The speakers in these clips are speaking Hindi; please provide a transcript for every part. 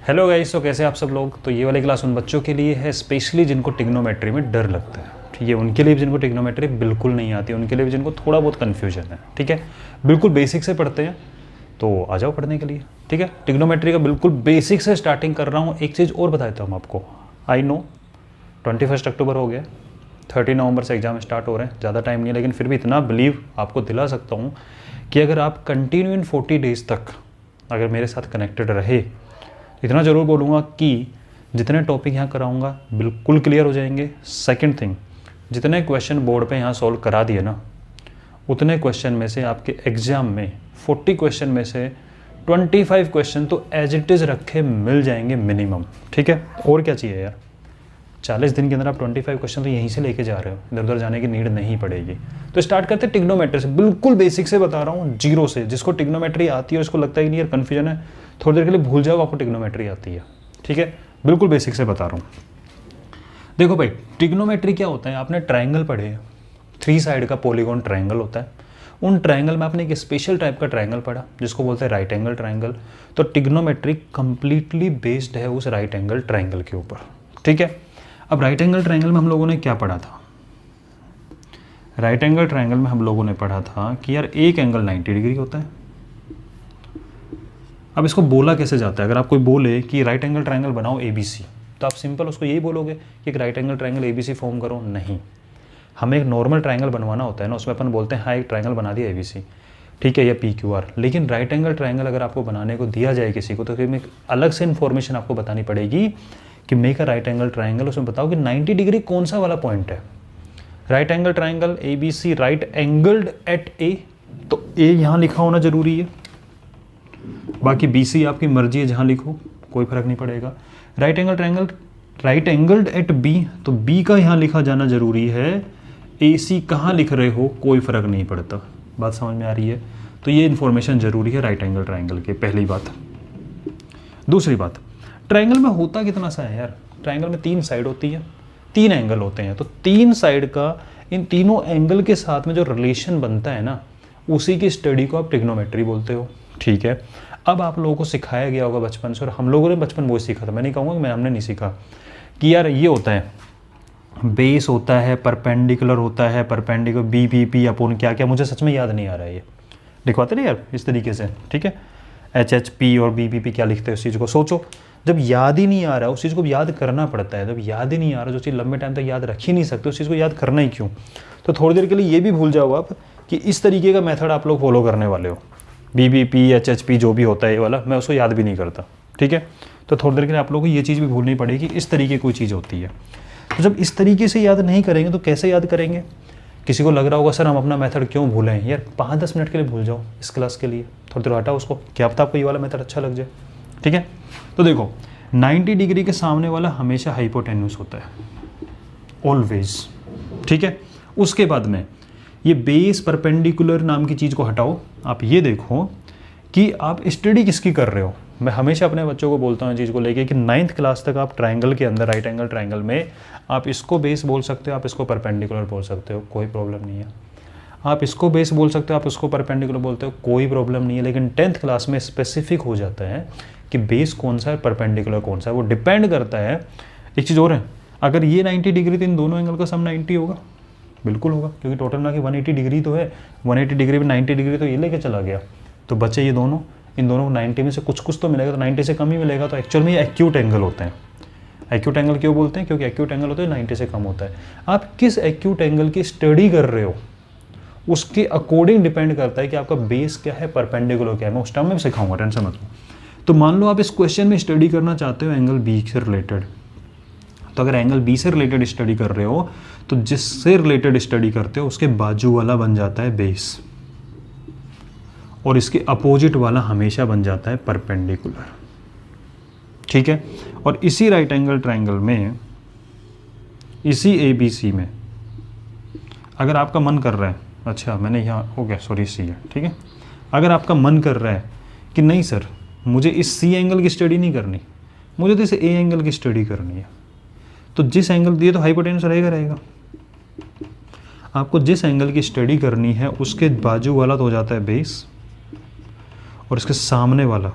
हेलो गाइस, तो कैसे आप सब लोग। तो ये वाली क्लास उन बच्चों के लिए है स्पेशली जिनको ट्रिग्नोमेट्री में डर लगता है। ठीक है, उनके लिए भी जिनको ट्रिग्नोमेट्री बिल्कुल नहीं आती, उनके लिए भी जिनको थोड़ा बहुत कन्फ्यूजन है। ठीक है, बिल्कुल बेसिक से पढ़ते हैं, तो आ जाओ पढ़ने के लिए। ठीक है, ट्रिग्नोमेट्री का बिल्कुल बेसिक से स्टार्टिंग कर रहा हूँ। एक चीज़ और बताता हूँ आपको। आई नो 21 अक्टूबर हो गया, 30 नवंबर से एग्ज़ाम स्टार्ट हो रहे हैं, ज़्यादा टाइम नहीं है, लेकिन फिर भी इतना बिलीव आपको दिला सकता हूँ कि अगर आप कंटिन्यू इन 40 डेज़ तक अगर मेरे साथ कनेक्टेड रहे, इतना ज़रूर बोलूँगा कि जितने टॉपिक यहाँ कराऊँगा बिल्कुल क्लियर हो जाएंगे। सेकंड थिंग, जितने क्वेश्चन बोर्ड पे यहाँ सॉल्व करा दिए ना, उतने क्वेश्चन में से आपके एग्ज़ाम में 40 क्वेश्चन में से 25 क्वेश्चन तो एज इट इज़ रखे मिल जाएंगे मिनिमम। ठीक है, और क्या चाहिए यार। 40 दिन के अंदर आप 25 क्वेश्चन तो यहीं से लेके जा रहे हो, इधर उधर जाने की नीड नहीं पड़ेगी। तो स्टार्ट करते हैं ट्रिग्नोमेट्री से, बिल्कुल बेसिक से बता रहा हूँ, जीरो से। जिसको ट्रिग्नोमेट्री आती है उसको लगता है कि नहीं यार कन्फ्यूजन है, थोड़ी देर के लिए भूल जाओ आपको ट्रिग्नोमेट्री आती है। ठीक है, बिल्कुल बेसिक से बता रहा हूँ। देखो भाई, ट्रिग्नोमेट्री क्या होता है, आपने ट्राइंगल पढ़े हैं, 3 साइड का पॉलीगॉन ट्राइंगल होता है। उन ट्राइंगल में आपने एक स्पेशल टाइप का ट्राइंगल पढ़ा जिसको बोलते हैं राइट एंगल ट्राइंगल। तो ट्रिग्नोमेट्री कंप्लीटली बेस्ड है उस राइट एंगल ट्राइंगल के ऊपर। ठीक है, अब राइट एंगल ट्राइंगल में हम लोगों ने क्या पढ़ा था। राइट एंगल ट्राइंगल में हम लोगों ने पढ़ा था कि यार एक एंगल 90 डिग्री होता है। अब इसको बोला कैसे जाता है, अगर आप कोई बोले कि राइट एंगल ट्राइंगल बनाओ ABC, तो आप सिंपल उसको यही बोलोगे कि एक right angle triangle ABC form करो। नहीं, हमें एक नॉर्मल ट्राइंगल बनवाना होता है ना, उसमें अपन बोलते हैं हाँ एक ट्राइंगल बना दिया ABC, ठीक है, या PQR। लेकिन राइट एंगल ट्राइंगल अगर आपको बनाने को दिया जाए किसी को, तो फिर एक अलग से इन्फॉर्मेशन आपको बतानी पड़ेगी कि make a right angle triangle. उसमें बताओ कि 90 डिग्री कौन सा वाला पॉइंट है। Right angle triangle ABC right angled at A, तो A यहाँ लिखा होना जरूरी है, बाकी BC आपकी मर्जी है, जहाँ लिखो कोई फर्क नहीं पड़ेगा। Right angle triangle right angled at B, तो B का यहाँ लिखा जाना जरूरी है। AC कहाँ लिख रहे हो कोई फर्क नहीं पड़ता। बात समझ में आ रही है। तो ये इन्फॉर्मेशन जरूरी है राइट एंगल ट्राइंगल के, पहली बात। दूसरी बात, ट्राइंगल में होता कितना सा है यार। ट्राइंगल में 3 साइड होती है, 3 एंगल होते हैं। तो 3 साइड का इन तीनों एंगल के साथ में जो रिलेशन बनता है ना, उसी की स्टडी को आप ट्रिग्नोमेट्री बोलते हो। ठीक है, अब आप लोगों को सिखाया गया होगा बचपन से, और हम लोगों ने बचपन वो सीखा था। मैं नहीं कहूँगा कि हमने नहीं सीखा, कि यार ये होता है बेस होता है, परपेंडिकुलर होता है, परपेंडिकुलर BPP अपन क्या क्या, मुझे सच में याद नहीं आ रहा है। ये लिखवाते नहीं यार इस तरीके से। ठीक है, HHP और BPP क्या लिखते हैं उस चीज़ को सोचो। जब याद ही नहीं आ रहा, उस चीज़ को याद करना पड़ता है। जब याद ही नहीं आ रहा, जो चीज़ लंबे टाइम तक याद रख ही नहीं सकते, उस चीज़ को याद करना ही क्यों। तो थोड़ी देर के लिए ये भी भूल जाओ आप कि इस तरीके का मेथड आप लोग फॉलो करने वाले हो। BPP HHP जो भी होता है ये वाला, मैं उसको याद भी नहीं करता। ठीक है, तो थोड़ी देर के लिए आप लोगों को ये चीज़ भी भूलनी पड़ेगी, इस तरीके की कोई चीज़ होती है। तो जब इस तरीके से याद नहीं करेंगे तो कैसे याद करेंगे। किसी को लग रहा होगा सर हम अपना मेथड क्यों भूलें यार, 5-10 मिनट के लिए भूल जाओ इस क्लास के लिए, थोड़ी देर हटाओ उसको, क्या पता आपको ये वाला मेथड अच्छा लग जाए। ठीक है, तो देखो 90 डिग्री के सामने वाला हमेशा हाइपोटेन्यूस होता है, ऑलवेज। ठीक है, उसके बाद में ये बेस परपेंडिकुलर नाम की चीज़ को हटाओ। आप ये देखो कि आप स्टडी किसकी कर रहे हो। मैं हमेशा अपने बच्चों को बोलता हूँ चीज़ को लेके कि 9th क्लास तक आप ट्राइंगल के अंदर, राइट एंगल ट्राइंगल में आप इसको बेस बोल सकते हो, आप इसको परपेंडिकुलर बोल सकते हो, कोई प्रॉब्लम नहीं है। आप इसको बेस बोल सकते हो, आप इसको परपेंडिकुलर बोलते हो, कोई प्रॉब्लम नहीं है। लेकिन 10th क्लास में स्पेसिफिक हो जाता है कि बेस कौन सा है, परपेंडिकुलर कौन सा है। वो डिपेंड करता है। एक चीज़ और है, अगर ये 90 डिग्री तो इन दोनों एंगल का सम 90 होगा, बिल्कुल होगा, क्योंकि टोटल ना कि 180 डिग्री तो है, 180 डिग्री में 90 डिग्री तो ये लेके चला गया, तो बचे ये दोनों। इन दोनों को 90 में से कुछ तो मिलेगा, तो 90 से कम ही मिलेगा। तो एक्चुअल में ये एक्यूट एंगल होते हैं। एक्यूट एंगल क्यों बोलते हैं, क्योंकि एक्यूट एंगल होता है 90 से कम होता है। आप किस एक्यूट एंगल की स्टडी कर रहे हो उसके अकॉर्डिंग डिपेंड करता है कि आपका बेस क्या है, परपेंडिकुलर क्या है। मैं उस टाइम में सिखाऊंगा, टेंशन मत लो। तो मान लो आप इस क्वेश्चन में स्टडी करना चाहते हो एंगल B से रिलेटेड, तो अगर एंगल B से रिलेटेड स्टडी कर रहे हो तो जिससे रिलेटेड स्टडी करते हो उसके बाजू वाला बन जाता है बेस, और इसके अपोजिट वाला हमेशा बन जाता है परपेंडिकुलर। ठीक है, और इसी राइट एंगल ट्राइंगल में, इसी ABC में अगर आपका मन कर रहा है, अच्छा मैंने यहाँ हो गया, सॉरी C है। ठीक है, अगर आपका मन कर रहा है कि नहीं सर मुझे इस C एंगल की स्टडी नहीं करनी, मुझे तो इस A एंगल की स्टडी करनी है, तो जिस एंगल दिए तो हाइपोटेन्यूस रहेगा। आपको जिस एंगल की स्टडी करनी है उसके बाजू वाला तो हो जाता है बेस, और इसके सामने वाला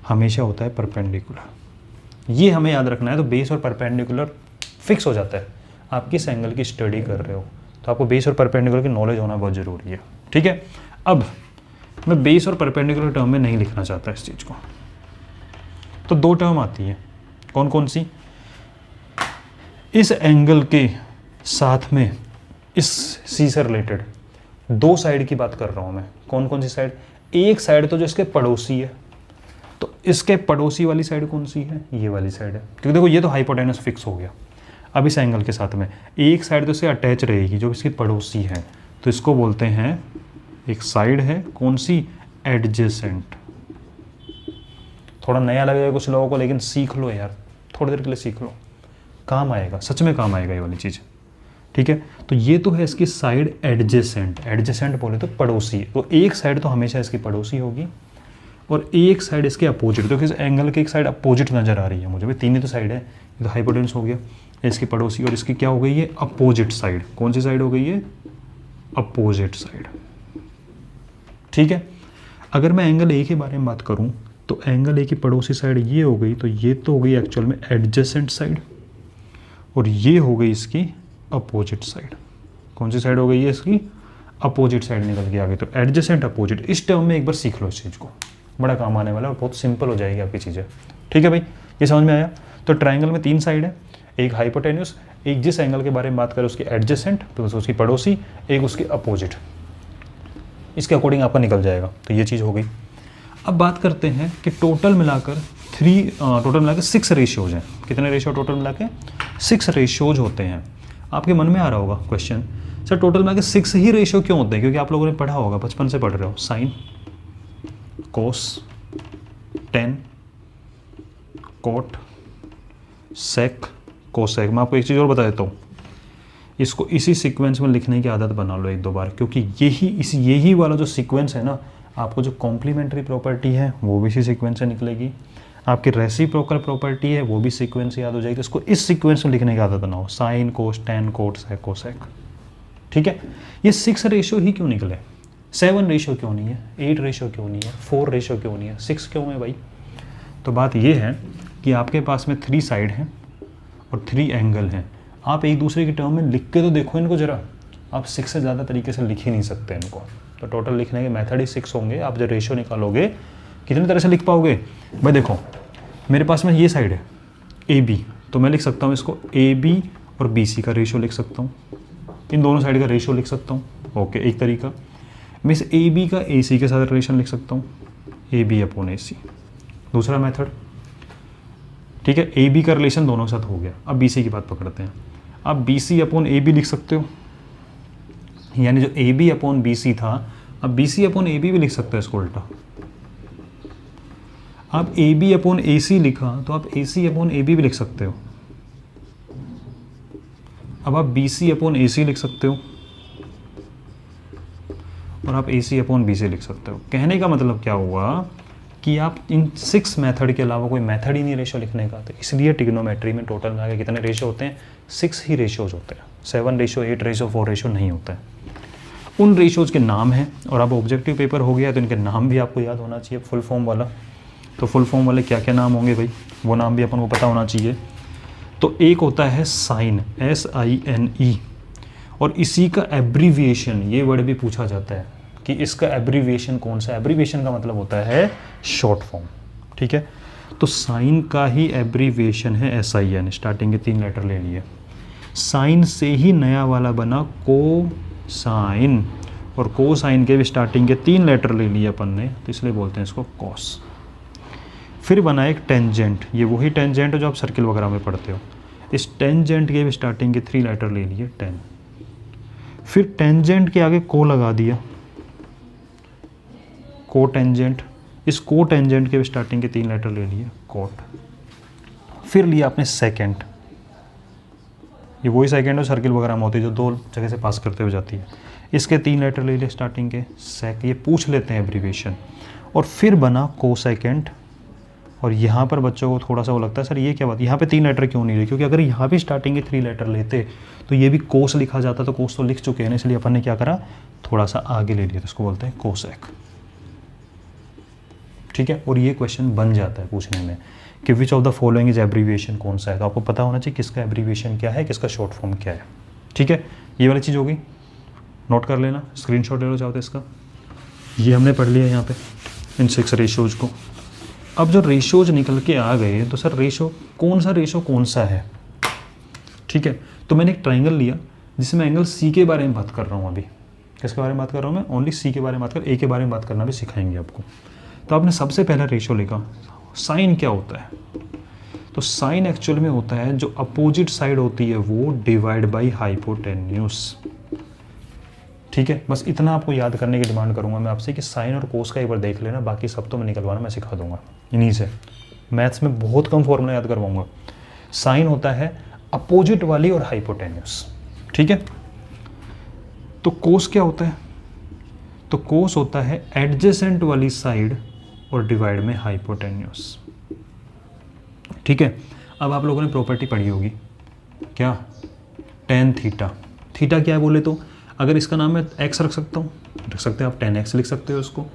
हमेशा होता है परपेंडिकुलर। ये हमें याद रखना है। तो बेस और परपेंडिकुलर फिक्स हो जाता है। आप किस एंगल की स्टडी कर रहे हो तो आपको बेस और परपेंडिकुलर की नॉलेज होना बहुत ज़रूरी है। ठीक है, अब मैं बेस और परपेंडिकुलर टर्म में नहीं लिखना चाहता इस चीज़ को। तो दो टर्म आती है, कौन कौन सी? इस एंगल के साथ में इस सी से रिलेटेड दो साइड की बात कर रहा हूँ मैं। कौन कौन सी साइड? एक साइड तो जो इसके पड़ोसी है, तो इसके पड़ोसी वाली साइड कौन सी है? ये वाली साइड है, क्योंकि देखो ये तो हाइपोटेनस फिक्स हो गया। अब इस एंगल के साथ में एक साइड तो इससे अटैच रहेगी जो इसकी पड़ोसी है, तो इसको बोलते हैं, एक साइड है कौन सी? एडजेसेंट। थोड़ा नया लगेगा कुछ लोगों को, लेकिन सीख लो यार, थोड़ी देर के लिए सीख लो, काम आएगा, सच में काम आएगा ये वाली चीज़। ठीक है, तो ये तो है इसकी साइड एडजेसेंट। एडजेसेंट बोले तो पड़ोसी, तो एक साइड तो हमेशा इसकी पड़ोसी होगी और एक साइड इसके अपोजिट। तो किस एंगल की एक साइड अपोजिट नजर आ रही है मुझे, भाई तीन ही तो साइड है, ये तो हाइपोटेनस हो गया, इसकी पड़ोसी, और इसकी क्या हो गई है? Opposite side. कौन सी साइड हो गई है? Opposite side. ठीक है, अगर मैं एंगल ए के बारे में बात करूं तो एंगल ए की पड़ोसी साइड ये हो गई, तो ये तो हो गई एक्चुअल में एडजेसेंट साइड, और ये हो गई इसकी अपोजिट साइड। कौन सी साइड हो गई है इसकी? अपोजिट साइड निकल के आ गई। तो एडजेसेंट अपोजिट, इस टर्म में एक बार सीख लो इस चीज़ को, बड़ा काम आने वाला है और बहुत सिंपल हो जाएगी आपकी चीज़ें। ठीक है भाई, ये समझ में आया? तो ट्राइंगल में तीन साइड है, एक हाइपोटेन्यूस, एक जिस एंगल के बारे में बात करें उसकी एडजेसेंट प्लस उसकी पड़ोसी, एक उसकी अपोजिट, इसके अकॉर्डिंग आपका निकल जाएगा। तो ये चीज़ हो गई। अब बात करते हैं कि टोटल मिलाकर टोटल मिलाकर 6 रेशियोज हैं। कितने रेशियो टोटल मिला के? 6 रेशियोज होते हैं। आपके मन में आ रहा होगा क्वेश्चन, सर टोटल मिला के 6 ही रेशियो क्यों होते हैं? क्योंकि आप लोगों ने पढ़ा होगा, बचपन से पढ़ रहे हो, साइन, कोस, टेन, कोट, सेक, कोसेक। मैं आपको एक चीज़ और बता देता हूँ, इसको इसी सीक्वेंस में लिखने की आदत बना लो एक दो बार, क्योंकि यही वाला जो सीक्वेंस है ना, आपको जो कॉम्प्लीमेंट्री प्रॉपर्टी है वो भी इसी सीक्वेंस से निकलेगी, आपकी रेसिप्रोकल प्रॉपर्टी है वो भी सीक्वेंस से याद हो जाएगी। तो इसको इस सीक्वेंस में लिखने की आदत बनाओ, साइन, कोस, टेन, कोट, सेक, कोसेक। ठीक है, ये 6 रेशियो ही क्यों निकले? 7 रेशियो क्यों नहीं है? 8 रेशियो क्यों नहीं है? 4 रेशियो क्यों नहीं है? 6 क्यों है भाई? तो बात ये है कि आपके पास में 3 साइड हैं और 3 एंगल हैं। आप एक दूसरे की टर्म में लिख के तो देखो इनको जरा, आप 6 से ज़्यादा तरीके से लिख ही नहीं सकते इनको। तो टोटल लिखने के मेथड ही 6 होंगे। आप जब रेशियो निकालोगे कितनी तरह से लिख पाओगे भाई? देखो मेरे पास में ये साइड है ए बी, तो मैं लिख सकता हूँ इसको ए बी और बी सी का रेशियो लिख सकता हूँ, इन दोनों साइड का रेशियो लिख सकता हूँ। ओके, एक तरीका। मैं इस ए बी का ए सी के साथ रिलेशन लिख सकता हूँ, ए बी अपॉन ए सी। दूसरा मेथड, ठीक है, ए बी का रिलेशन दोनों के साथ हो गया। अब बी सी की बात पकड़ते हैं। आप B C upon A B लिख सकते हो, यानी जो A B upon B C था, अब B C upon A B भी लिख सकते हो इसको उल्टा। आप ए बी अपॉन ए सी लिखा तो आप ए सी अपॉन ए बी भी लिख सकते हो। अब आप बी सी अपॉन ए सी लिख सकते हो और आप ए सी अपॉन बी सी लिख सकते हो। कहने का मतलब क्या हुआ कि आप इन 6 मेथड के अलावा कोई मेथड ही नहीं रेशियो लिखने का। तो इसलिए ट्रिग्नोमेट्री में टोटल में आगे कितने रेशियो होते हैं? 6 ही रेशियोज होते हैं। 7 रेशियो, 8 रेशियो, 4 रेशियो नहीं होता है। उन रेशियोज के नाम हैं, और अब ऑब्जेक्टिव पेपर हो गया तो इनके नाम भी आपको याद होना चाहिए, फुल फॉर्म वाला। तो फुल फॉर्म वाले क्या क्या नाम होंगे भाई, वो नाम भी अपन को पता होना चाहिए। तो एक होता है साइन, SINE, और इसी का एब्रीविएशन, ये वर्ड भी पूछा जाता है कि इसका एब्रीविएशन कौन सा है। एब्रीविएशन का मतलब होता है शॉर्ट फॉर्म। ठीक है, तो साइन का ही एब्रीविएशन है SIN, स्टार्टिंग के 3 लेटर ले लिए। साइन से ही नया वाला बना कोसाइन, और कोसाइन के भी स्टार्टिंग के 3 लेटर ले लिए अपन ने, तो इसलिए बोलते हैं इसको कॉस। फिर बना एक टेंजेंट, ये वही टेंजेंट है जो आप सर्किल वगैरह में पढ़ते हो। इस टेंजेंट के भी स्टार्टिंग के 3 लेटर ले लिए, टेन। फिर टेंजेंट के आगे को लगा दिया, को टेंजेंट। इस को टेंजेंट के भी स्टार्टिंग के 3 लेटर ले लिए, कोट। फिर लिया आपने सेकेंड, ये वही सेकेंड है सर्किल वगैरह में होती है जो 2 जगह से पास करते हुए जाती है। इसके 3 लेटर ले लिए स्टार्टिंग के, सेक, ये पूछ लेते हैं एब्रीविएशन। और फिर बना को सेकेंड, और यहाँ पर बच्चों को थोड़ा सा वो लगता है सर ये क्या बात, यहाँ पे 3 लेटर क्यों नहीं लिए? क्योंकि अगर यहाँ भी स्टार्टिंग के 3 लेटर लेते तो ये भी कोस लिखा जाता, तो कोस तो लिख चुके हैं ना, इसलिए अपन ने क्या करा, थोड़ा सा आगे ले लिया, तो इसको बोलते हैं कोसेक। ठीक है। और ये क्वेश्चन बन जाता है पूछने में कि which of the following is abbreviation, कौन सा है, तो आपको पता होना चाहिए किसका एब्रीविएशन क्या है, किसका शॉर्ट फॉर्म क्या है। ठीक है, ये वाली चीज़ होगी, नोट कर लेना, स्क्रीनशॉट ले लो चाहो तो इसका। ये हमने पढ़ लिया यहाँ पे इन 6 रेशोज को। अब जो रेशोज निकल के आ गए तो सर रेशो कौन सा है। ठीक है, तो मैंने एक ट्राइंगल लिया जिसमें एंगल सी के बारे में बात कर रहा हूँ। अभी किसके बारे में बात कर रहा हूँ मैं, ओनली सी के बारे में बात कर, ए के बारे में बात करना भी सिखाएंगे आपको। तो आपने सबसे पहला रेशो लिखा, साइन क्या होता है, तो साइन एक्चुअल में होता है जो अपोजिट साइड होती है वो डिवाइड बाई हाइपोटेन्यूस। ठीक है, बस इतना आपको याद करने की डिमांड करूंगा मैं आपसे कि साइन और कोस का एक बार देख लेना, बाकी सब तो मैं निकलवाना मैं सिखा दूंगा इन्हीं से। मैथ्स में बहुत कम फॉर्मूला याद करवाऊंगा। साइन होता है अपोजिट वाली और हाइपोटेन्यूस। ठीक है, तो कोस क्या होता है, तो कोस होता है एडजेसेंट वाली साइड और डिवाइड में हाइपोटेन्यूस। ठीक है, अब आप लोगों ने प्रॉपर्टी पढ़ी होगी क्या, टेन थीटा। थीटा क्या है बोले तो, अगर इसका नाम मैं x रख सकता हूँ, रख सकते हैं आप, 10x लिख सकते हो उसको,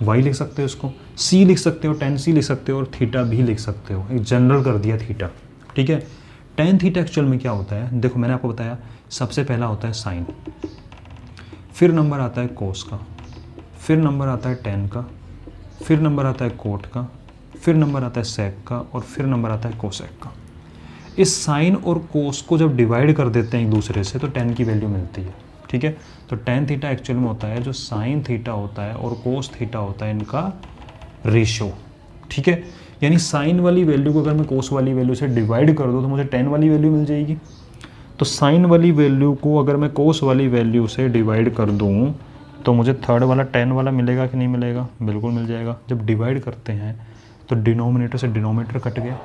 y लिख सकते हो उसको, c लिख सकते हो, 10c लिख सकते हो और थीटा भी लिख सकते हो। एक जनरल कर दिया थीटा। ठीक है, टेन थीटा एक्चुअल में क्या होता है, देखो मैंने आपको बताया सबसे पहला होता है साइन, फिर नंबर आता है कोस का, फिर नंबर आता है टेन का, फिर नंबर आता है कोट का, फिर नंबर आता है सेक का और फिर नंबर आता है कोसेक का। इस साइन और कोस को जब डिवाइड कर देते हैं एक दूसरे से तो टेन की वैल्यू मिलती है। ठीक है, तो टेन थीटा एक्चुअल में होता है जो साइन थीटा होता है और कोस थीटा होता है इनका रेशो। ठीक है, यानी साइन वाली वैल्यू को अगर मैं कोस वाली वैल्यू से डिवाइड कर दूँ तो मुझे टेन वाली वैल्यू मिल जाएगी। तो साइन वाली वैल्यू को अगर मैं कोस वाली वैल्यू से डिवाइड कर दूँ तो मुझे थर्ड वाला टेन वाला मिलेगा कि नहीं मिलेगा, बिल्कुल मिल जाएगा। जब डिवाइड करते हैं तो डिनोमिनेटर से डिनोमिनेटर कट गया,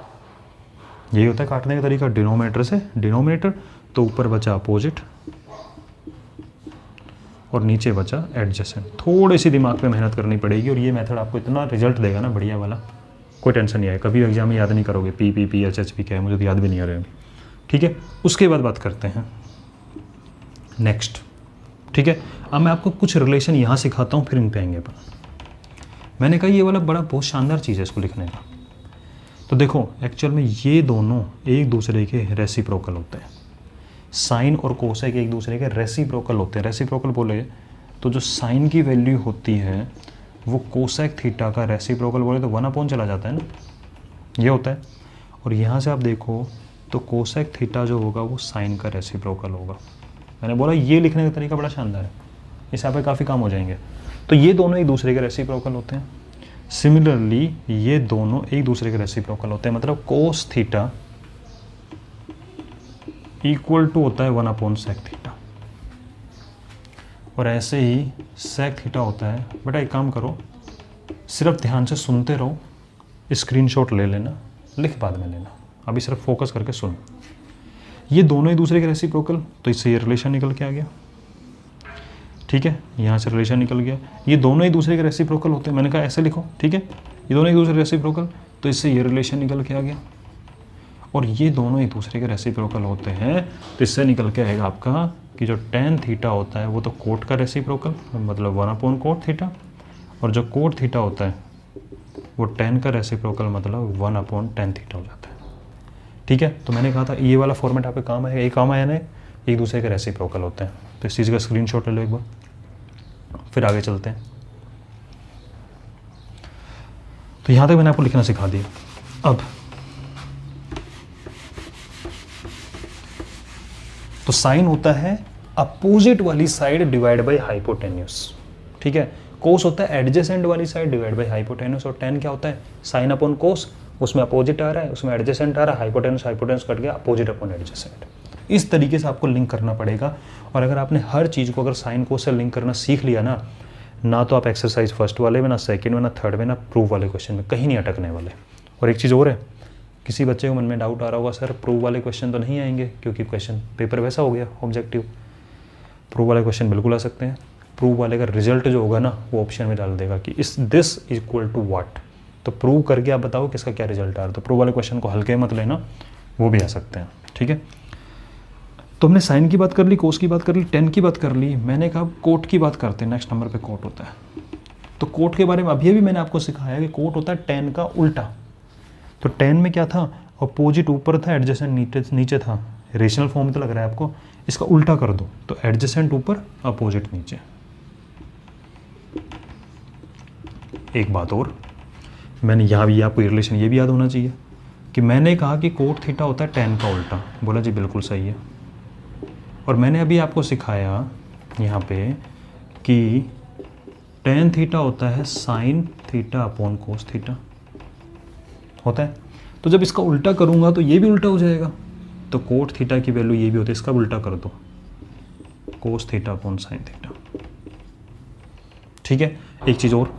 यही होता है काटने का तरीका, डिनोमिनेटर से डिनोमिनेटर, तो ऊपर बचा अपोजिट और नीचे बचा एडजेसेंट। थोड़ी सी दिमाग पे मेहनत करनी पड़ेगी और ये मेथड आपको इतना रिजल्ट देगा ना बढ़िया वाला, कोई टेंशन नहीं है। कभी एग्जाम में याद नहीं करोगे पी एच एच पी क्या है, मुझे तो याद भी नहीं आ रहा है। ठीक है, उसके बाद बात करते हैं नेक्स्ट। ठीक है, अब मैं आपको कुछ रिलेशन यहाँ सिखाता हूँ फिर इन पे आएंगे अपन। मैंने कहा ये वाला बड़ा बहुत शानदार चीज़ है इसको लिखने का। तो देखो एक्चुअल में ये दोनों एक दूसरे के रेसिप्रोकल होते हैं, साइन और कोसेक एक दूसरे के रेसिप्रोकल होते हैं। रेसिप्रोकल बोले तो जो साइन की वैल्यू होती है वो कोसेक थीटा का रेसिप्रोकल बोले तो 1/, चला जाता है ना, ये होता है। और यहाँ से आप देखो तो कोसेक थीटा जो होगा वो साइन का रेसिप्रोकल होगा। मैंने बोला ये लिखने का तरीका बड़ा शानदार है, इससे आप काफ़ी काम हो जाएंगे। तो ये दोनों एक दूसरे के रेसिप्रोकल होते हैं। सिमिलरली ये दोनों एक दूसरे के रेसिप्रोकल होते हैं, मतलब कोस थीटा इक्वल टू होता है 1/sec थीटा, और ऐसे ही सेक थीटा होता है। बेटा एक काम करो, सिर्फ ध्यान से सुनते रहो, स्क्रीनशॉट ले लेना, लिख बाद में लेना, अभी सिर्फ फोकस करके सुन। ये दोनों एक दूसरे के रेसिप्रोकल, तो इससे ये रिलेशन निकल के आ गया। ठीक है, यहाँ से रिलेशन निकल गया। ये दोनों एक दूसरे के रेसिप्रोकल होते हैं, मैंने कहा ऐसे लिखो। ठीक है, ये दोनों एक दूसरे के रेसिप्रोकल, तो इससे ये रिलेशन निकल के आ गया। और ये दोनों एक दूसरे के रेसिप्रोकल होते हैं, तो इससे निकल के आएगा आपका कि जो टेन थीटा होता है वो तो कोट का रेसिप्रोकल, मतलब 1/cot थीटा, और जो कोट थीटा होता है वो टेन का रेसिप्रोकल, मतलब 1/tan थीटा हो जाता है। ठीक है, तो मैंने कहा था ये वाला फॉर्मेट आपके काम आएगा, ये काम आया ना, एक दूसरे के रेसिप्रोकल होते हैं। तो इस चीज़ का स्क्रीनशॉट ले लो एक बार, फिर आगे चलते हैं। तो यहाँ तक मैंने आपको लिखना सिखा दिया। अब तो साइन होता है अपोजिट वाली साइड डिवाइड बाय हाइपोटेन्यूस। ठीक है, कोस होता है एडजेसेंट वाली साइड डिवाइड बाय हाइपोटेन्यूस, और टेन क्या होता है साइन अपॉन कोस, उसमें अपोजिट आ रहा है, उसमें एडजेसेंट आ रहा है, हाइपोटेन्यूस कट गया, अपोजिट अपॉन एडजेसेंट। इस तरीके से आपको लिंक करना पड़ेगा। और अगर आपने हर चीज़ को अगर साइन कोस से लिंक करना सीख लिया ना तो आप एक्सरसाइज फर्स्ट वाले में, ना सेकंड में, ना थर्ड में, ना प्रूव वाले क्वेश्चन में कहीं नहीं अटकने वाले। और एक चीज़ और है, किसी बच्चे को मन में डाउट आ रहा होगा सर प्रूव वाले क्वेश्चन तो नहीं आएंगे क्योंकि क्वेश्चन पेपर वैसा हो गया ऑब्जेक्टिव। प्रूव वाले क्वेश्चन बिल्कुल आ सकते हैं। प्रूव वाले का रिजल्ट जो होगा ना वो ऑप्शन में डाल देगा कि इस दिस इक्वल टू व्हाट, तो प्रूव करके आप बताओ किसका क्या रिजल्ट आ रहा है। तो प्रूव वाले क्वेश्चन को हल्के मत लेना, वो भी आ सकते हैं। ठीक है, तो हमने साइन की बात कर ली, कोस की बात कर ली, टेन की बात कर ली। मैंने कहा कोट की बात करते हैं, नेक्स्ट नंबर पे कोट होता है। तो कोट के बारे में अभी भी मैंने आपको सिखाया कि कोट होता है टेन का उल्टा। तो टेन में क्या था, अपोजिट ऊपर था, एडजेसेंट नीचे था। रेशनल फॉर्म तो लग रहा है आपको, इसका उल्टा कर दो तो एडजेसेंट ऊपर अपोजिट नीचे। एक बात और, मैंने यहाँ भी आपको रिलेशन ये भी याद होना चाहिए कि मैंने कहा कि कोट थीटा होता है टेन का उल्टा, बोला जी बिल्कुल सही है। और मैंने अभी आपको सिखाया यहाँ पे कि टेन थीटा होता है sine theta upon cos theta होता है। तो जब इसका उल्टा करूँगा तो ये भी उल्टा हो जाएगा, तो कोट थीटा की वैल्यू ये भी होती है, इसका उल्टा कर दो cos theta upon sine theta. ठीक है, एक चीज़ और,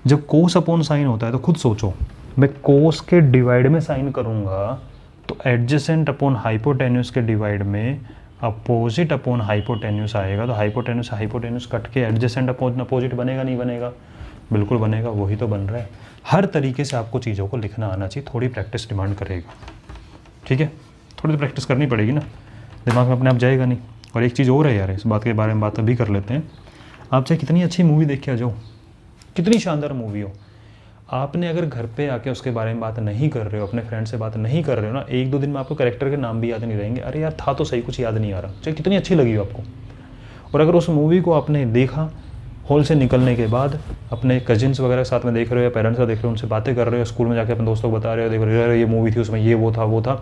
जब कोस अपॉन साइन होता है तो खुद सोचो, मैं कोस के डिवाइड में साइन करूँगा तो एडजेसेंट अपॉन हाइपोटेन्यूस के डिवाइड में अपोजिट अपॉन हाइपोटेन्यूस आएगा। तो हाइपोटेन्यूस हाइपोटेन्यूस कट के एडजेसेंट अपॉन अपोजिट बनेगा नहीं बनेगा? बिल्कुल बनेगा, वही तो बन रहा है। हर तरीके से आपको चीज़ों को लिखना आना चाहिए, थोड़ी प्रैक्टिस डिमांड करेगा। ठीक है, थोड़ी तो प्रैक्टिस करनी पड़ेगी ना, दिमाग में अपने आप जाएगा नहीं। और एक चीज़ और है यार, इस बात के बारे में बात अभी कर लेते हैं। आप चाहे कितनी अच्छी मूवी देख के आ जाओ, कितनी शानदार मूवी हो, आपने अगर घर पे आके उसके बारे में बात नहीं कर रहे हो, अपने फ्रेंड से बात नहीं कर रहे हो ना, एक दो दिन में आपको कैरेक्टर के नाम भी याद नहीं रहेंगे। अरे यार था तो सही, कुछ याद नहीं आ रहा, चाहे कितनी अच्छी लगी हो आपको। और अगर उस मूवी को आपने देखा, हॉल से निकलने के बाद अपने कजिन्स वगैरह के साथ में देख रहे हो या पेरेंट्स का देख रहे हो, उनसे बातें कर रहे हो, स्कूल में जाके अपने दोस्तों को बता रहे हो, देख रहे हो यार ये मूवी थी, उसमें ये वो था,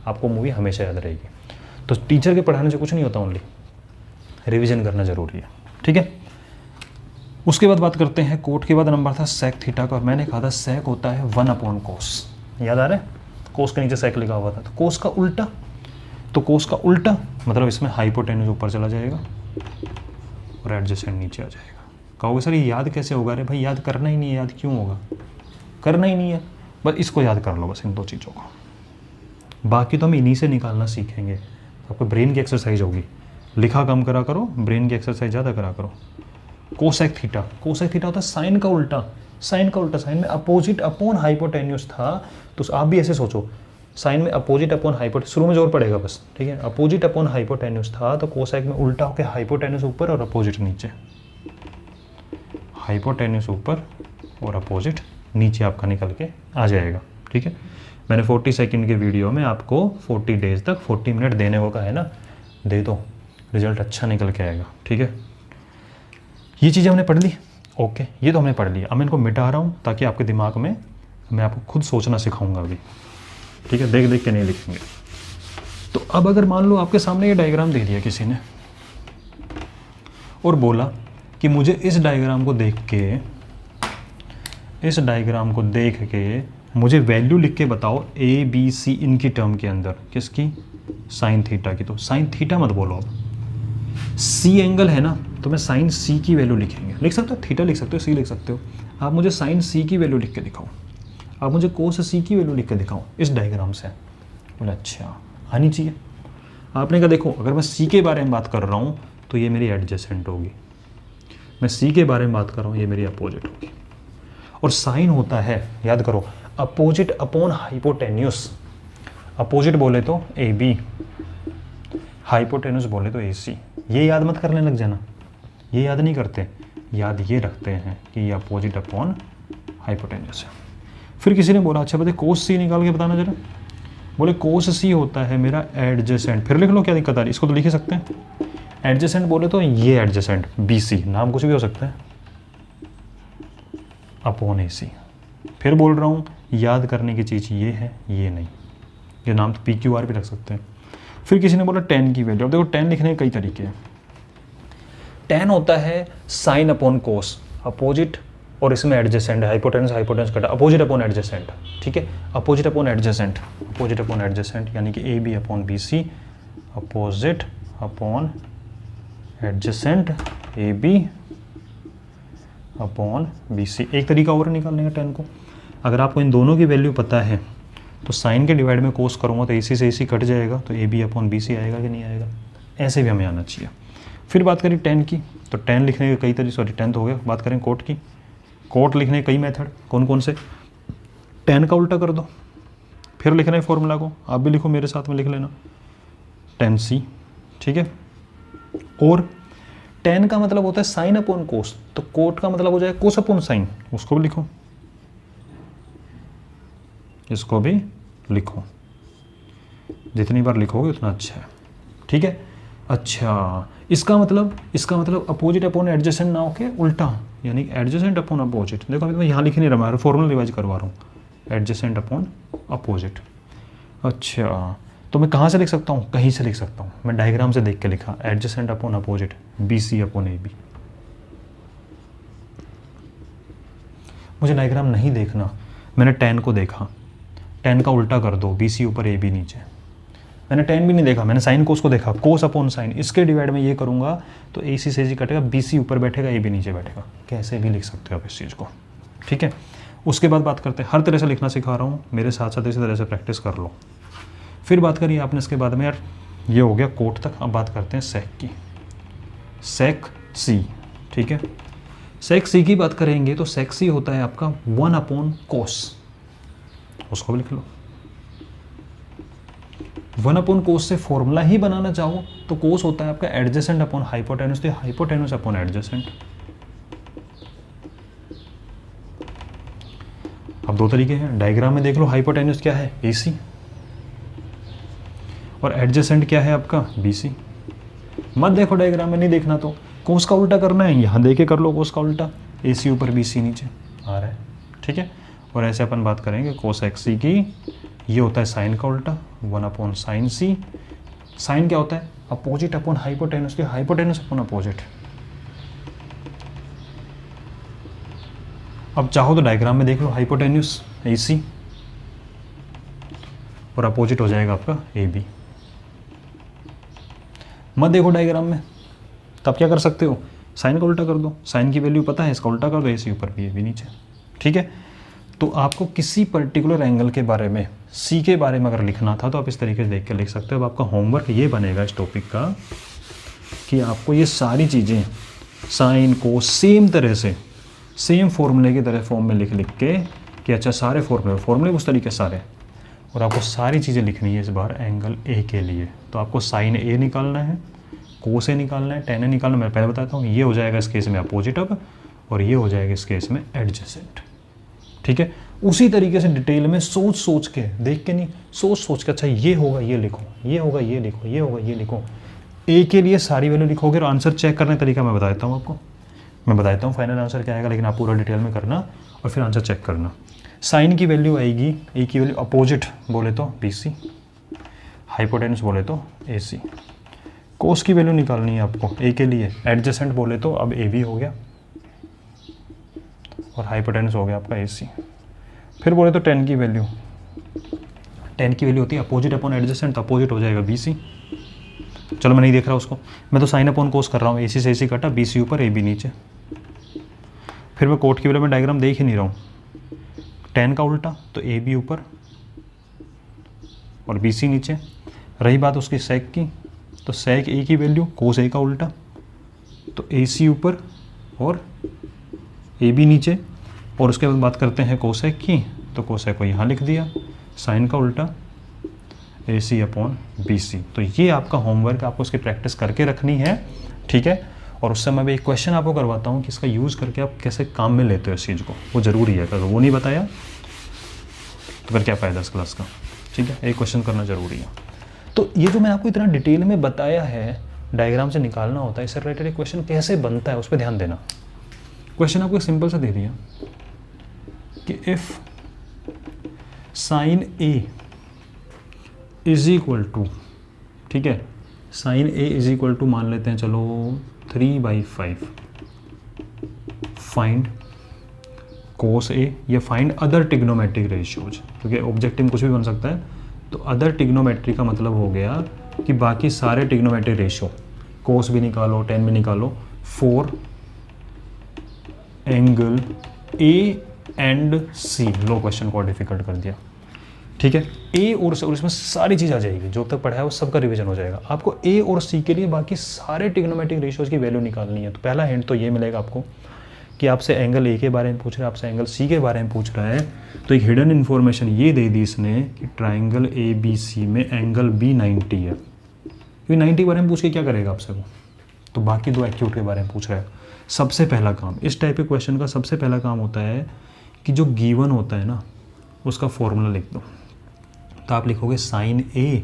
आपको मूवी हमेशा याद रहेगी। तो टीचर के पढ़ाने से कुछ नहीं होता, ओनली रिविजन करना ज़रूरी है। ठीक है, उसके बाद बात करते हैं, कोट के बाद नंबर था सेक थीटा का। और मैंने कहा था सेक होता है 1 अपॉन कोस, याद आ रहा है? कोस के नीचे सेक लिखा हुआ था, तो कोस का उल्टा, तो कोस का उल्टा मतलब इसमें हाइपोटेन्यूस ऊपर चला जाएगा और एडजेसेंट नीचे आ जाएगा। कहोगे सर ये याद कैसे होगा? अरे भाई याद करना ही नहीं है, याद क्यों होगा? करना ही नहीं है, बस इसको याद कर लो, बस इन दो चीज़ों को। बाकी तो हम इन्हीं से निकालना सीखेंगे। आपको ब्रेन की एक्सरसाइज होगी, लिखा कम करा करो, ब्रेन की एक्सरसाइज ज़्यादा करा करो। कोसेक थीटा, कोसेक थीटा होता है साइन का उल्टा, साइन का उल्टा। साइन में अपोजिट अपॉन हाइपोटेन्यूस था, तो आप भी ऐसे सोचो, साइन में अपोजिट अपॉन हाइपोटेन्यूस, शुरू में जोर पड़ेगा बस, ठीक है। अपोजिट अपॉन हाइपोटेन्यूस था, तो कोसेक में उल्टा होकर हाइपोटेन्यूस ऊपर और अपोजिट नीचे, हाइपोटेन्यूस ऊपर और अपोजिट नीचे आपका निकल के आ जाएगा। ठीक है, मैंने 40 सेकंड के वीडियो में आपको 40 डेज तक 40 मिनट देने को कहा है ना, दे दो, रिजल्ट अच्छा निकल के आएगा। ठीक है, ये चीज़ें हमने पढ़ ली, ओके, ये तो हमने पढ़ लिया। अब मैं इनको मिटा रहा हूँ ताकि आपके दिमाग में, मैं आपको खुद सोचना सिखाऊंगा अभी। ठीक है, देख देख के नहीं लिखेंगे। तो अब अगर मान लो आपके सामने ये डायग्राम दे दिया किसी ने और बोला कि मुझे इस डायग्राम को देख के मुझे वैल्यू लिख के बताओ ए बी सी इनकी टर्म के अंदर, किसकी? साइन थीटा की। तो साइन थीटा मत बोलो, अब सी एंगल है ना, तो मैं साइन सी की वैल्यू लिखेंगे, लिख सकते हो, थीटा लिख सकते हो, सी लिख सकते हो। आप मुझे साइन सी की वैल्यू लिख के दिखाओ, आप मुझे कोस सी की वैल्यू लिख के दिखाओ इस डायग्राम से। बोले अच्छा आनी चाहिए। आपने कहा देखो, अगर मैं सी के बारे में बात कर रहा हूँ तो ये मेरी एडजेसेंट होगी, मैं सी के बारे में बात कर रहा हूँ ये मेरी अपोजिट होगी। और साइन होता है, याद करो, अपोजिट अपॉन हाइपोटेन्यूस। अपोजिट बोले तो ए बी, हाइपोटेन्यूस बोले तो ए सी। ये याद मत करने लग जाना, ये याद नहीं करते, याद ये रखते हैं कि ये अपोजिट अपॉन हाइपोटेन्यूस है। फिर किसी ने बोला अच्छा बताइए कोस सी निकाल के बताना जरा। बोले कोस सी होता है मेरा एडजेसेंट। फिर लिख लो, क्या दिक्कत आ रही है, इसको तो लिख ही सकते हैं। एडजेसेंट बोले तो ये एडजेसेंट बी सी, नाम कुछ भी हो सकता है, अपॉन ए सी। फिर बोल रहा हूँ याद करने की चीज़ ये है, ये नहीं, ये नाम तो पी क्यू आर भी रख सकते हैं। फिर किसी ने बोला टेन की वैल्यू। अब देखो टेन लिखने के कई तरीके हैं। टेन होता है साइन अपॉन कोस, अपोजिट, और इसमें एडजेसेंट है, हाइपोटेन्यूस कटा, अपोजिट अपॉन एडजेसेंट। ठीक है, opposite upon adjacent, opposite upon adjacent, यानी कि A B upon B C, opposite upon adjacent A B upon B C. एक तरीका और निकालने का टेन को, अगर आपको इन दोनों की वैल्यू पता है तो साइन के डिवाइड में कोस करूँगा तो ए सी से ए सी कट जाएगा, तो A B upon B C आएगा कि नहीं आएगा? ऐसे भी हमें आना चाहिए। फिर बात करें टेन की, तो टेन लिखने के कई तरीके, सॉरी टेन तो हो गया। बात करें कोट की, कोट लिखने के कई मेथड, कौन कौन से? टेन का उल्टा कर दो, फिर लिखना है फॉर्मूला को, आप भी लिखो मेरे साथ में लिख लेना, टेन सी। ठीक है, और टेन का मतलब होता है साइन अपॉन कोस, तो कोट का मतलब हो जाएगा कोस अपॉन साइन, उसको भी लिखो, इसको भी लिखो, जितनी बार लिखोगे उतना अच्छा है, ठीक है। अच्छा, इसका मतलब अपोजिट अपॉन एडजेसेंट ना होके उल्टा, यानी एडजेसेंट अपॉन अपोजिट। देखो अभी मैं यहाँ लिख नहीं रहा, मैं फॉर्मूला रिवाइज करवा रहा हूँ, एडजेसेंट अपॉन अपोजिट। अच्छा, तो मैं कहाँ से लिख सकता हूँ, कहीं से लिख सकता हूँ, मैं डायग्राम से देख के लिखा, adjacent upon opposite B C upon A B. मुझे डायग्राम नहीं देखना, मैंने टेन को देखा, टेन का उल्टा कर दो, बी सी ऊपर ए बी नीचे। मैंने टेन भी नहीं देखा, मैंने साइन कोस को देखा, कोस अपॉन साइन, इसके डिवाइड में ये करूँगा तो ए सी से जी कटेगा, बी सी ऊपर बैठेगा, ए बी नीचे बैठेगा। कैसे भी लिख सकते हो आप इस चीज़ को, ठीक है। उसके बाद बात करते हैं, हर तरह से लिखना सिखा रहा हूँ, मेरे साथ साथ इसी तरह से प्रैक्टिस कर लो। फिर बात करिए आपने इसके बाद में, यार ये हो गया कोट तक, अब बात करते हैं सेक की, सेक सी, ठीक है। सेक सी की बात करेंगे तो सेक सी होता है आपका 1 अपॉन कोस, उसको भी लिख लो। 1 अपॉन कोस से फॉर्मूला ही बनाना चाहो तो कोस होता है आपका एडजेसेंट अपॉन हाइपोटेन्यूस, तो हाइपोटेन्यूस अपॉन एडजेसेंट। अब दो तरीके हैं, डायग्राम में देख लो, हाइपोटेन्यूस क्या है AC, और एडजेसेंट क्या है आपका BC। मत देखो डायग्राम में, नहीं देखना तो कोस का उल्टा करना है, यहाँ देखे कर लो कोस का उल्टा, AC ऊपर BC नीचे आ रहा है, ठीक है। और ऐसे अपन बात करेंगे कोस XC की, ये होता है साइन का उल्टा 1 अपॉन साइन सी। साइन क्या होता है, opposite upon hypotenuse, hypotenuse upon opposite. अब चाहो तो डायग्राम में देख लो, हाइपोटेन्यूस AC और अपोजिट हो जाएगा आपका AB। मत देखो डायग्राम में, तब क्या कर सकते हो, साइन का उल्टा कर दो, साइन की वैल्यू पता है, इसका उल्टा कर दो, AC ऊपर AB नीचे, ठीक है। तो आपको किसी पर्टिकुलर एंगल के बारे में, C के बारे में अगर लिखना था तो आप इस तरीके से देख के लिख सकते हो। अब आपका होमवर्क ये बनेगा इस टॉपिक का कि आपको ये सारी चीज़ें साइन को सेम तरह से, सेम फॉर्मूले की तरह फॉर्म में लिख के कि अच्छा सारे फॉर्मूले उस तरीके सारे, और आपको सारी चीज़ें लिखनी है इस बार एंगल A के लिए। तो आपको साइन A निकालना है, कोस A निकालना है, टेन A निकालना, मैं पहले बताता हूँ, ये हो जाएगा इस केस में अपोजिट अब, और ये हो जाएगा इस केस में एडजेसेंट, ठीक है। उसी तरीके से डिटेल में सोच सोच के, देख के नहीं, सोच सोच के, अच्छा ये होगा ये लिखो, ये होगा ये लिखो, ये होगा ये लिखो। ए के लिए सारी वैल्यू लिखोगे और आंसर चेक करने का तरीका मैं बता देता हूँ आपको, मैं बताता हूँ फाइनल आंसर क्या आएगा, लेकिन आप पूरा डिटेल में करना और फिर आंसर चेक करना। साइन की वैल्यू आएगी, ए की वैल्यू अपोजिट बोले तो BC, हाइपोटेन्यूस बोले तो AC। कोस की वैल्यू निकालनी है आपको ए के लिए, एडजेसेंट बोले तो अब AB हो गया और हाइपोटेन्यूस हो गया आपका AC। फिर बोले तो टेन की वैल्यू होती है अपोजिट अपॉन एडजेसेंट, तो अपोजिट हो जाएगा BC। चलो मैं नहीं देख रहा उसको, मैं तो साइन अपॉन कोस कर रहा हूँ, AC से AC कटा, BC ऊपर AB नीचे। फिर मैं कोट की वैल्यू में डायग्राम देख ही नहीं रहा हूँ, टेन का उल्टा तो AB ऊपर और BC नीचे। रही बात उसकी सेक की, तो सेक A की वैल्यू कोस A का उल्टा, तो AC ऊपर और AB नीचे। और उसके बाद बात करते हैं कोसेक की, तो कोसेक को यहाँ लिख दिया, साइन का उल्टा AC अपॉन BC। तो ये आपका होमवर्क, आपको उसकी प्रैक्टिस करके रखनी है, ठीक है। और उससे मैं भी एक क्वेश्चन आपको करवाता हूँ कि इसका यूज़ करके आप कैसे काम में लेते हो इस चीज़ को, वो ज़रूरी है। अगर वो नहीं बताया तो फिर क्या फ़ायदा इस क्लास का, ठीक है। एक क्वेश्चन करना ज़रूरी है। तो ये जो मैं आपको इतना डिटेल में बताया है, डायग्राम से निकालना होता है, इससे रिलेटेड एक क्वेश्चन कैसे बनता है उस पर ध्यान देना। क्वेश्चन आपको सिंपल सा दे दिया कि if sine A is equal to, ठीक है, sine A is equal to मान लेते हैं चलो 3/5, फाइंड कोस A या फाइंड अदर टिग्नोमेट्रिक रेशियोज, क्योंकि ऑब्जेक्टिव कुछ भी बन सकता है। तो अदर टिग्नोमेट्री का मतलब हो गया कि बाकी सारे टिग्नोमेट्रिक रेशियो, कोस भी निकालो, टेन भी निकालो, for angle A and C। Low, question को डिफिकल्ट कर दिया, ठीक है। A और इसमें सारी चीज़ आ जाएगी, जो तक पढ़ा है वो सबका रिवीजन हो जाएगा। आपको A और C के लिए बाकी सारे ट्रिग्नोमेट्रिक रेशियोज की वैल्यू निकालनी है। तो पहला हिंट तो ये मिलेगा आपको कि आपसे एंगल A के बारे में पूछ रहा है, आपसे एंगल C के बारे में पूछ रहा है, तो एक हिडन इन्फॉर्मेशन ये दे दी इसने कि ट्राइंगल ABC में एंगल B 90 है। क्योंकि 90 के बारे में पूछ के क्या करेगा आपसे वो, तो बाकी दो एक्यूट के बारे में पूछ रहा है। सबसे पहला काम, इस टाइप के क्वेश्चन का सबसे पहला काम होता है कि जो गिवन होता है ना उसका फॉर्मूला लिख दो। तो आप लिखोगे साइन ए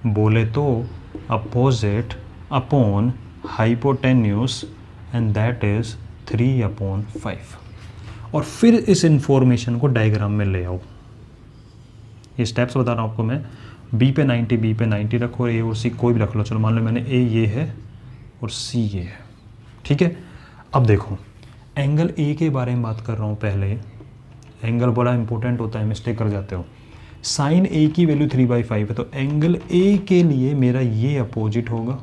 बोले तो opposite upon hypotenuse and that is 3/5, और फिर इस इंफॉर्मेशन को डायग्राम में ले आओ। ये स्टेप्स बता रहा हूँ आपको मैं। बी पे 90 रखो, ए और सी कोई भी रख लो। चलो मान लो मैंने ए ये है और सी ये है, ठीक है। अब देखो एंगल ए के बारे में बात कर रहा हूँ पहले। एंगल बड़ा इंपॉर्टेंट होता है, मिस्टेक कर जाते हो। साइन ए की वैल्यू 3/5 है, तो एंगल ए के लिए मेरा ये अपोजिट होगा,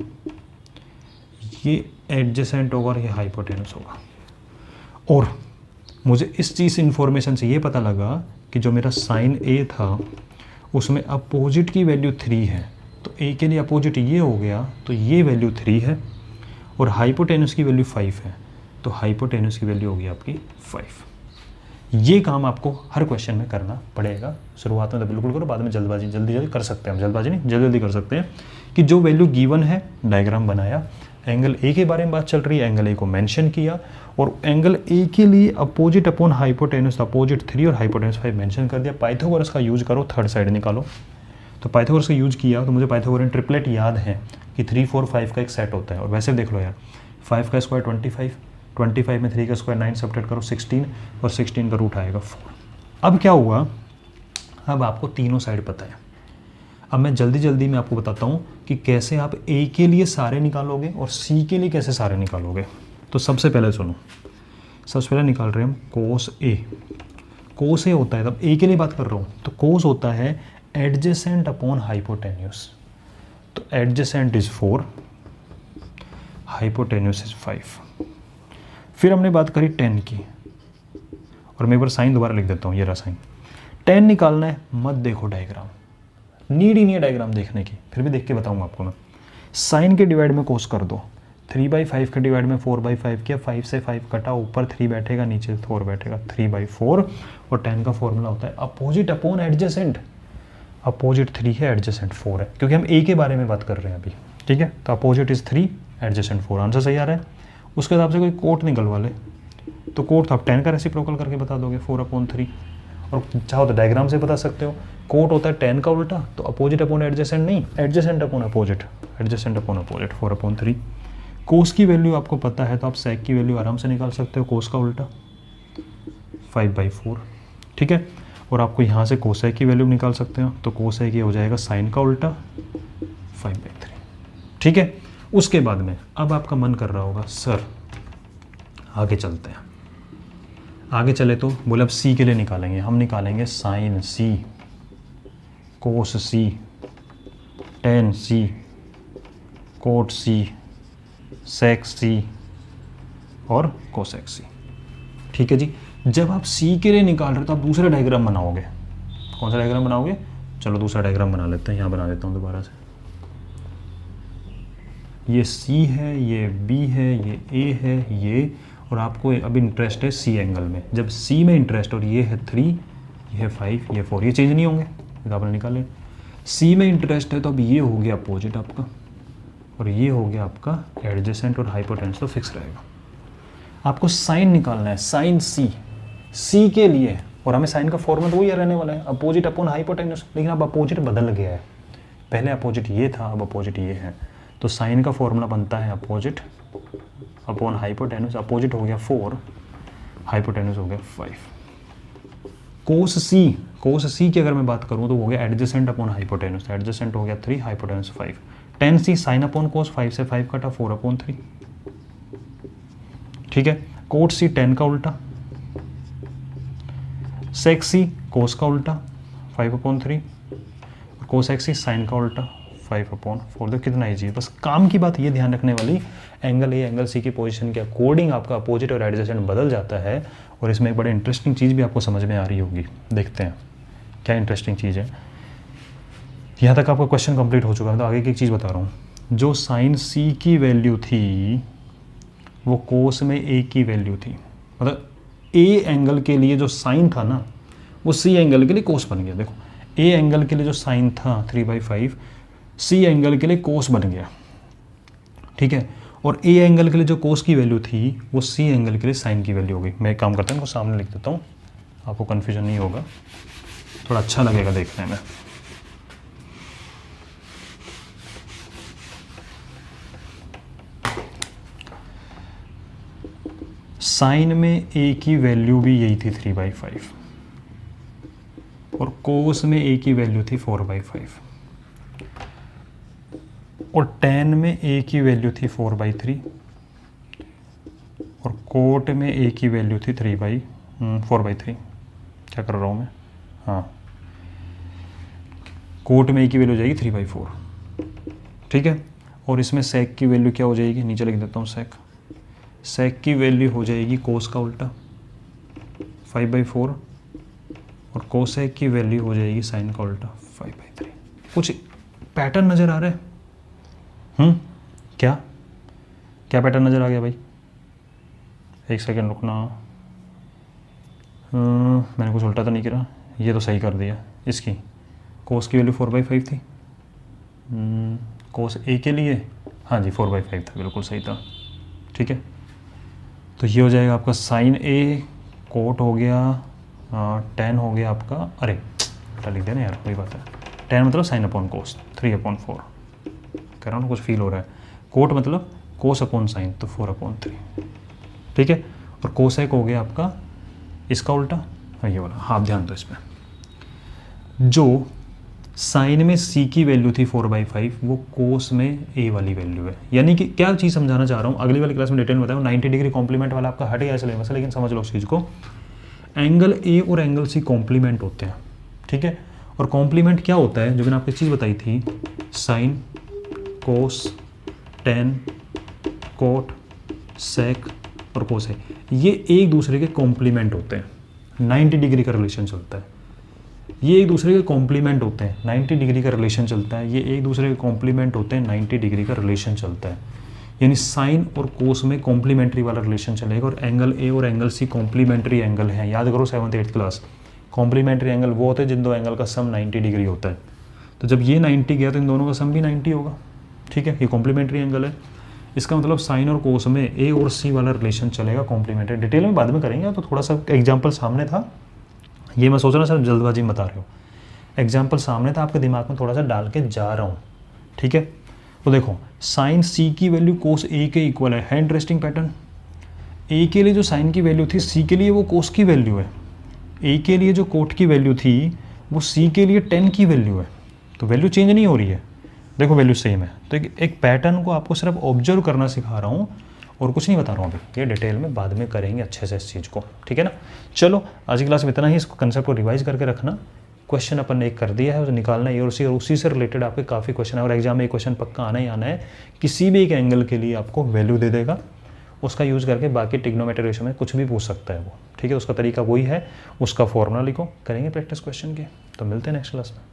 ये एडजेसेंट होगा और ये हाइपोटेन्यूस होगा। और मुझे इस चीज़ इन्फॉर्मेशन से ये पता लगा कि जो मेरा साइन ए था उसमें अपोजिट की वैल्यू 3 है, तो ए के लिए अपोजिट ये हो गया, तो ये वैल्यू 3 है, और हाइपोटेन्यूस की वैल्यू 5 है, तो हाइपोटेन्यूस की वैल्यू होगी आपकी 5। ये काम आपको हर क्वेश्चन में करना पड़ेगा। शुरुआत में तो बिल्कुल करो, बाद में जल्दी कर सकते हैं हम, जल्दबाजी नहीं, जल्दी कर सकते हैं कि जो वैल्यू गिवन है डायग्राम बनाया, एंगल ए के बारे में बात चल रही है, एंगल ए को मेंशन किया, और एंगल ए के लिए अपोजिट अपॉन हाइपोटेन्यूस, अपोजिट 3 और हाइपोटेन्यूस 5 मेंशन कर दिया। पाइथागोरस का यूज करो, थर्ड साइड निकालो। तो पाइथागोरस का यूज किया तो मुझे पाइथागोरस ट्रिपलेट याद है कि 3, 4, 5 का एक सेट होता है। और वैसे देख लो यार, 5 का स्क्वायर 25 में 3 का स्क्वायर 9, सब्ट्रैक्ट करो 16, और 16 का रूट आएगा 4। अब क्या हुआ, अब आपको तीनों साइड पता है। अब मैं जल्दी में आपको बताता हूँ कि कैसे आप ए के लिए सारे निकालोगे और सी के लिए कैसे सारे निकालोगे। तो सबसे पहले सुनो, सबसे पहले निकाल रहे हैं हम कोस ए। कोस ए होता है, तब ए के लिए बात कर रहा हूँ, तो कोस होता है एडजेसेंट अपॉन हाइपोटेन्यूस। तो एडजेसेंट इज 4, हाइपोटेन्यूस इज 5। फिर हमने बात करी 10 की, और मैं एक बार साइन दोबारा लिख देता हूँ, ये रहा साइन। 10 निकालना है, मत देखो डायग्राम, नीड ही नहीं है डायग्राम देखने की, फिर भी देख के बताऊंगा आपको मैं। साइन के डिवाइड में कोस कर दो, 3/5 के डिवाइड में 4/5 किया, 5 से 5 कटा, ऊपर 3 बैठेगा, नीचे 4 बैठेगा, 3/4। और 10 का फॉर्मूला होता है अपोजिट अपॉन एडजेसेंट। अपोजिट 3 है, एडजेसेंट 4 है, क्योंकि हम ए के बारे में बात कर रहे हैं अभी, ठीक है। तो अपोजिट इज 3, एडजेसेंट 4, आंसर सही आ रहा है। उसके हिसाब से कोई कोट निकलवा ले, तो कोट तो आप 10 का रेसिप्रोकल करके बता दोगे, 4/3। और चाहो तो डायग्राम से बता सकते हो। कोट होता है 10 का उल्टा, तो अपोजिट अपॉन एडजेसेंट नहीं, adjacent upon opposite, adjacent upon opposite, 4/3। कोस की वैल्यू आपको पता है, तो आप सेक की वैल्यू आराम से निकाल सकते हो, कोस का उल्टा 5/4, ठीक है। और आपको यहाँ से कोसेक की वैल्यू निकाल सकते हो, तो कोसेक ये हो जाएगा साइन का उल्टा 5/3, ठीक है। उसके बाद में अब आपका मन कर रहा होगा सर आगे चलते हैं, आगे चले तो बोले अब सी के लिए निकालेंगे। हम निकालेंगे साइन सी, कोस सी, टेन सी, कोट सी, सेक सी और कोसेक सी, ठीक है जी। जब आप सी के लिए निकाल रहे हो तो आप दूसरा डायग्राम बनाओगे। कौन सा डायग्राम बनाओगे, चलो दूसरा डायग्राम बना लेते हैं, यहाँ बना देता हूँ दोबारा से। ये सी है, ये बी है, ये ए है, ये, और आपको अब इंटरेस्ट है सी एंगल में। जब सी में इंटरेस्ट, और ये है 3, ये है 5, ये 4, ये चेंज नहीं होंगे, आपने निकाले। सी में इंटरेस्ट है तो अब ये हो गया अपोजिट आपका, और ये हो गया आपका एडजेसेंट, और हाइपोटेन्यूस तो फिक्स रहेगा। आपको साइन निकालना है, साइन सी, सी के लिए, और हमें साइन का फॉर्मूला तो वही रहने वाला है, अपोजिट अपॉन हाइपोटेन्यूस। लेकिन अब अपोजिट बदल गया है, पहले अपोजिट ये था, अब अपोजिट ये है। तो साइन का फॉर्मूला बनता है अपोजिट अपॉन हाइपोटेन्यूस। अपोजिट हो गया 4, हाइपोटेन्यूस हो गया 5। कोस सी की अगर मैं बात करूँ तो हो गया एडजेसेंट अपॉन हाइपोटेन्यूस, एडजेसेंट हो गया 3, हाइपोटेन्यूस 5। टेन सी साइन अपॉन कोस, 5 से 5 कटा, 4/3, ठीक है। कोट सी 10 का उल्टा, सेक सी कोस का उल्टा 5/3, कोसेक सी साइन का उल्टा 5/4। देखो कितना ईजी है। बस काम की बात ये ध्यान रखने वाली, एंगल ए एंगल सी की पोजीशन के अकॉर्डिंग आपका अपोजिट और एडजेसेंट बदल जाता है। और इसमें एक बड़ी इंटरेस्टिंग चीज़ भी आपको समझ में आ रही होगी, देखते हैं क्या इंटरेस्टिंग चीज़ है। यहाँ तक आपका क्वेश्चन कंप्लीट हो चुका है, तो आगे की एक चीज़ बता रहा हूँ। जो साइन सी की वैल्यू थी वो कोस में ए की वैल्यू थी, मतलब ए एंगल के लिए जो साइन था ना वो सी एंगल के लिए कोस बन गया। देखो ए एंगल के लिए जो साइन था 3/5, सी एंगल के लिए कोस बन गया, ठीक है। और ए एंगल के लिए जो कोस की वैल्यू थी वो सी एंगल के लिए साइन की वैल्यू होगी। मैं एक काम करता हूँ इनको सामने लिख देता हूँ, आपको कन्फ्यूजन नहीं होगा, थोड़ा अच्छा लगेगा देखने में। साइन में ए की वैल्यू भी यही थी 3/5 और कोस में ए की वैल्यू थी 4/5 और टेन में ए की वैल्यू थी 4/3 और कोट में ए की वैल्यू थी 4/3। क्या कर रहा हूँ मैं, हाँ, कोट में ए की वैल्यू हो जाएगी 3/4, ठीक है। और इसमें सेक की वैल्यू क्या हो जाएगी, नीचे लिख देता हूँ सेक की वैल्यू हो जाएगी कोस का उल्टा 5/4 और कोसेक की वैल्यू हो जाएगी साइन का उल्टा 5/3। कुछ पैटर्न नज़र आ रहा है? क्या पैटर्न नज़र आ गया भाई? एक सेकेंड रुकना, मैंने कुछ उल्टा तो नहीं किया, ये तो सही कर दिया। इसकी कोस की वैल्यू 4/5 थी, कोस ए के लिए, हाँ जी 4/5 था, बिल्कुल सही था, ठीक है। तो ये हो जाएगा आपका साइन ए, कोट हो गया, टेन हो गया आपका, अरे उल्टा लिख देना यार, कोई बात है। टेन मतलब साइन अपॉन कोस 3/4, कह रहा हूँ कुछ फील हो रहा है। कोट मतलब कोस अपॉन साइन, तो 4/3, ठीक है। और कोसेक हो गया आपका इसका उल्टा, ये वाला, हाँ ध्यान दो इसमें। जो साइन में सी की वैल्यू थी 4/5 वो कोस में ए वाली वैल्यू है। यानी कि क्या चीज़ समझाना चाह रहा हूँ, अगली वाली क्लास में डिटेल में बताऊँ। 90 डिग्री कॉम्प्लीमेंट वाला आपका हट गया सिलेबस, लेकिन समझ लो उस चीज़ को। एंगल ए और एंगल सी कॉम्प्लीमेंट होते हैं, ठीक है। और कॉम्प्लीमेंट क्या होता है, जो मैंने आपको चीज़ बताई थी, साइन, कोस, टेन, कोट, सेक और कोसेक, ये एक दूसरे के कॉम्प्लीमेंट होते हैं। 90 डिग्री का रिलेशन चलता है, ये एक दूसरे के कॉम्प्लीमेंट होते हैं। 90 डिग्री का रिलेशन चलता है, ये एक दूसरे के कॉम्प्लीमेंट होते हैं। 90 डिग्री का रिलेशन चलता है, यानी साइन और कोस में कॉम्प्लीमेंट्री वाला रिलेशन चलेगा। और एंगल ए और एंगल सी कॉम्प्लीमेंट्री एंगल है, याद करो 7th 8th class. Complementary angle वो होते हैं जिन दो एंगल का सम 90 डिग्री होता है। तो जब ये 90 गया तो इन दोनों का सम भी 90 होगा, ठीक है। ये कॉम्प्लीमेंट्री एंगल है, इसका मतलब साइन और कोस में ए और सी वाला रिलेशन चलेगा कॉम्प्लीमेंट्री। डिटेल में बाद में करेंगे, तो थोड़ा सा एग्जाम्पल सामने था, ये मैं सोच रहा सर जल्दबाजी में बता रहे हो, एग्जाम्पल सामने था, आपके दिमाग में थोड़ा सा डाल के जा रहा हूँ, ठीक है। तो देखो साइन सी की वैल्यू कोस ए के इक्वल है इंटरेस्टिंग पैटर्न। ए के लिए जो साइन की वैल्यू थी सी के लिए वो कोस की वैल्यू है, ए के लिए जो कोट की वैल्यू थी वो सी के लिए टेन की वैल्यू है। तो वैल्यू चेंज नहीं हो रही है, देखो वैल्यू सेम है। तो एक पैटर्न को आपको सिर्फ ऑब्जर्व करना सिखा रहा हूँ और कुछ नहीं बता रहा हूँ अभी, ये डिटेल में बाद में करेंगे अच्छे से इस चीज़ को, ठीक है ना। चलो आज की क्लास में इतना ही, इसको कंसेप्ट को रिवाइज करके रखना। क्वेश्चन अपन ने एक कर दिया है, उसे निकालना है, और उसी से रिलेटेड आपके काफ़ी क्वेश्चन है, और एग्जाम में एक क्वेश्चन पक्का आना ही आना है। किसी भी एक एंगल के लिए आपको वैल्यू दे देगा, उसका यूज़ करके बाकी ट्रिग्नोमेट्री रेशो में कुछ भी पूछ सकता है वो, ठीक है। उसका तरीका वही है, उसका फॉर्मूला लिखो, करेंगे प्रैक्टिस क्वेश्चन की। तो मिलते हैं नेक्स्ट क्लास में।